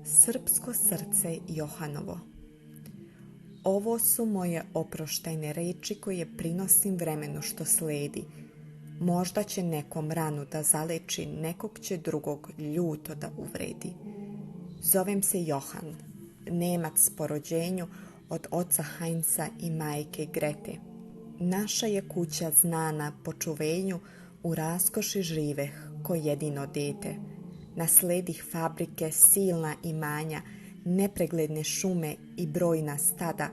Srpsko srce Johanovo. Ovo su moje oproštajne reči koje prinosim vremenu što sledi. Možda će nekom ranu da zaleči, nekog će drugog ljuto da uvredi. Zovem se Johan, Nemac po rođenju, od oca Heinza i majke Grete. Naša je kuća znana po čuvenju, u raskoši živeh ko jedino dete. Nasledih fabrike, silna imanja, nepregledne šume i brojna stada,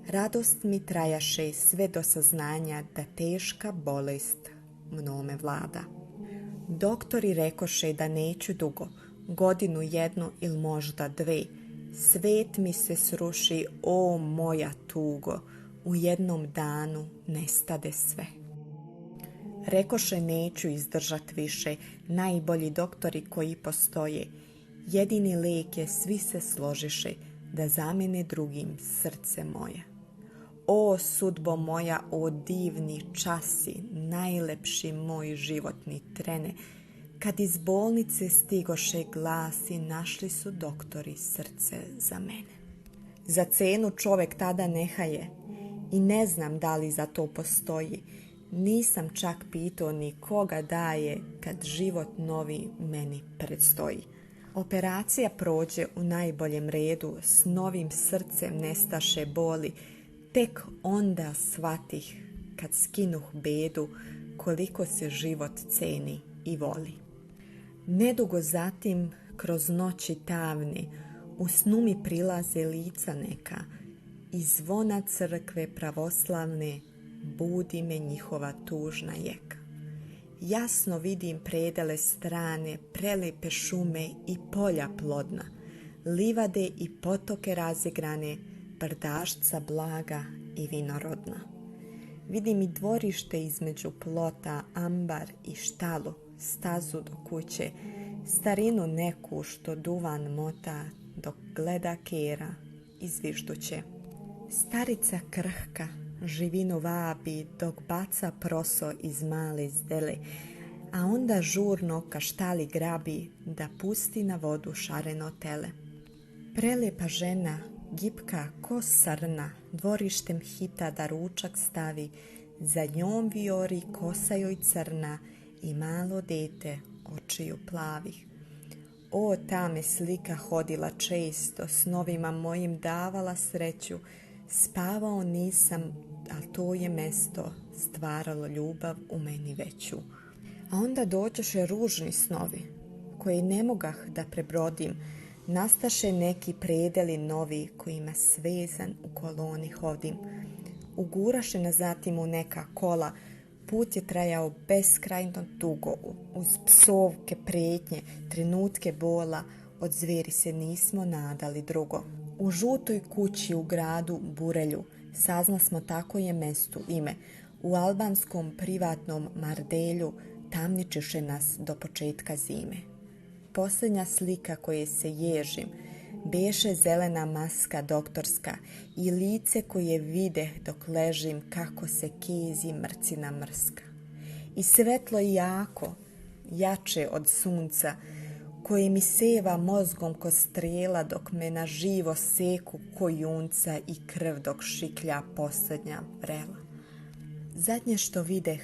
radost mi trajaše sve do saznanja da teška bolest mnome vlada. Doktori rekoše da neću dugo, godinu jednu ili možda dve, svet mi se sruši, o moja tugo, u jednom danu nestade sve. Rekoše neću izdržat više, najbolji doktori koji postoje. Jedini lek je, svi se složiše, da zamene drugim srce moje. O sudbo moja, o divni časi, najlepši moj životni trene, kad iz bolnice stigoše glasi, našli su doktori srce za mene. Za cenu čovek tada nehaje i ne znam da li za to postoji. Nisam čak pitao ni koga daje kad život novi meni predstoji. Operacija prođe u najboljem redu, s novim srcem nestaše boli. Tek onda shvatih, kad skinuh bedu, koliko se život ceni i voli. Nedugo zatim, kroz noći tamne, u snu mi prilaze lica neka, i zvona crkve pravoslavne budi me njihova tužna jeka. Jasno vidim predele strane, prelepe šume i polja plodna, livade i potoke razigrane, brdašca blaga i vinorodna. Vidim i dvorište između plota, ambar i štalu, stazu do kuće, starinu neku što duvan mota, dok gleda kera izvižduće. Starica krhka živinu vabi, dok baca proso iz male zdele, a onda žurno ka štali grabi, da pusti na vodu šareno tele. Prelepa žena, gipka ko srna, dvorištem hita da ručak stavi, za njom viori kosa joj crna i malo dete očiju plavih. O, ta me slika hodila često, snovima mojim davala sreću, spavao nisam, a to je mesto stvaralo ljubav u meni veću. A onda dođoše ružni snovi, koje ne mogah da prebrodim, nastaše neki predeli novi, kojima svezan u koloni hodim. Uguraše nas zatim u neka kola, put je trajao beskrajno dugo, uz psovke, prijetnje, trenutke bola, od zveri se nismo nadali drugo. U žutoj kući u gradu Burelju, sazna smo tako je mestu ime, u albanskom privatnom Mardelju tamničiše nas do početka zime. Posljednja slika koje se ježim, beše zelena maska doktorska i lice koje videh dok ležim kako se kezi mrcina mrska. I svetlo i jako, jače od sunca, koje mi seva mozgom ko strela dok me na živo seku ko junca i krv dok šiklja posljednja vrela. Zadnje što videh,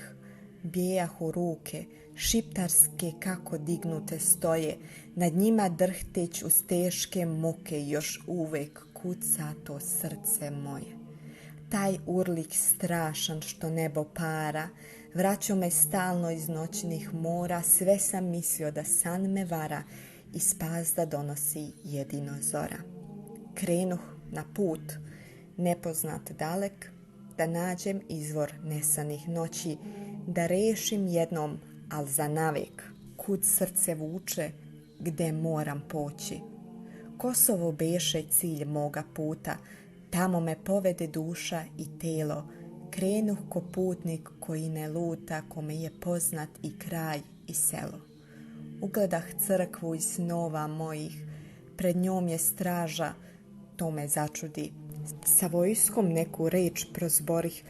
bijahu ruke, šiptarske kako dignute stoje, nad njima drhteć uz teške muke još uvek kuca to srce moje. Taj urlik strašan što nebo para, vraćao me stalno iz noćnih mora, sve sam mislio da san me vara i spas da donosi jedino zora. Krenuh na put, nepoznat dalek, da nađem izvor nesanih noći, da rešim jednom, al za navek, kud srce vuče, gde moram poći. Kosovo beše cilj moga puta, tamo me povede duša i telo, krenuh ko putnik koji ne luta, kome je poznat i kraj i selo. Ugledah crkvu iz snova mojih, pred njom je straža, to me začudi. Sa vojskom neku reč prozborih,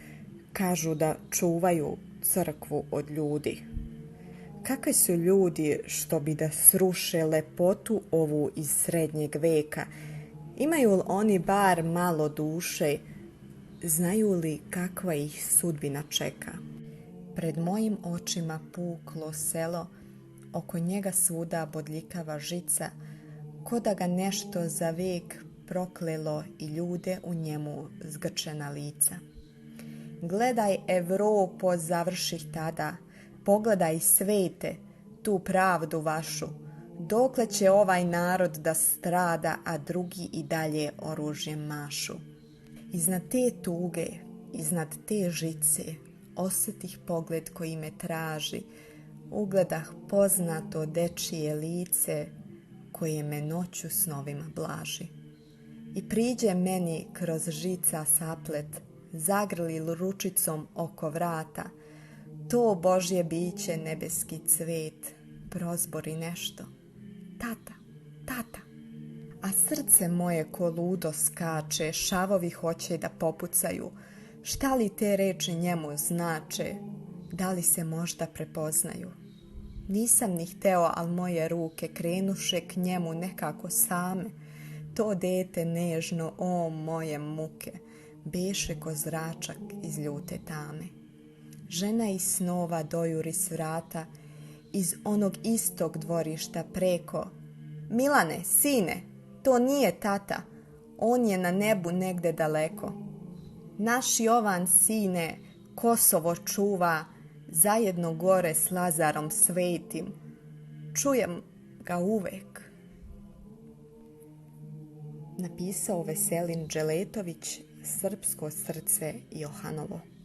kažu da čuvaju crkvu od ljudi. kakvi su ljudi što bi da sruše lepotu ovu iz srednjeg veka? Imaju li oni bar malo duše? Znaju li kakva ih sudbina čeka? Pred mojim očima puklo selo, oko njega svuda bodljikava žica, ko da ga nešto za vek proklelo i ljude u njemu zgrčena lica. Gledaj Evropo, završih tada, pogledaj svete, tu pravdu vašu, dokle će ovaj narod da strada, a drugi i dalje oružjem mašu. Iznad te tuge, iznad te žice, osjetih pogled koji me traži, ugledah poznato dečije lice, koje me noću snovima blaži. I priđe meni kroz žica saplet, zagrli ručicom oko vrata, to Božje biće nebeski cvet, prozbori nešto. Tata, tata. A srce moje ko ludo skače, šavovi hoće da popucaju. Šta li te reči njemu znače? Da li se možda prepoznaju? Nisam ni hteo, al moje ruke krenuše k njemu nekako same. To dete nežno, o moje muke, beše ko zračak iz ljute tame. Žena iz snova dojuri s vrata, iz onog istog dvorišta preko. Milane, sine, to nije tata, on je na nebu negde daleko. Naš Jovan, sine, Kosovo čuva, zajedno gore s Lazarom svetim. Čujem ga uvek. Napisao Veselin Dželetović, Srpsko srce Johanovo.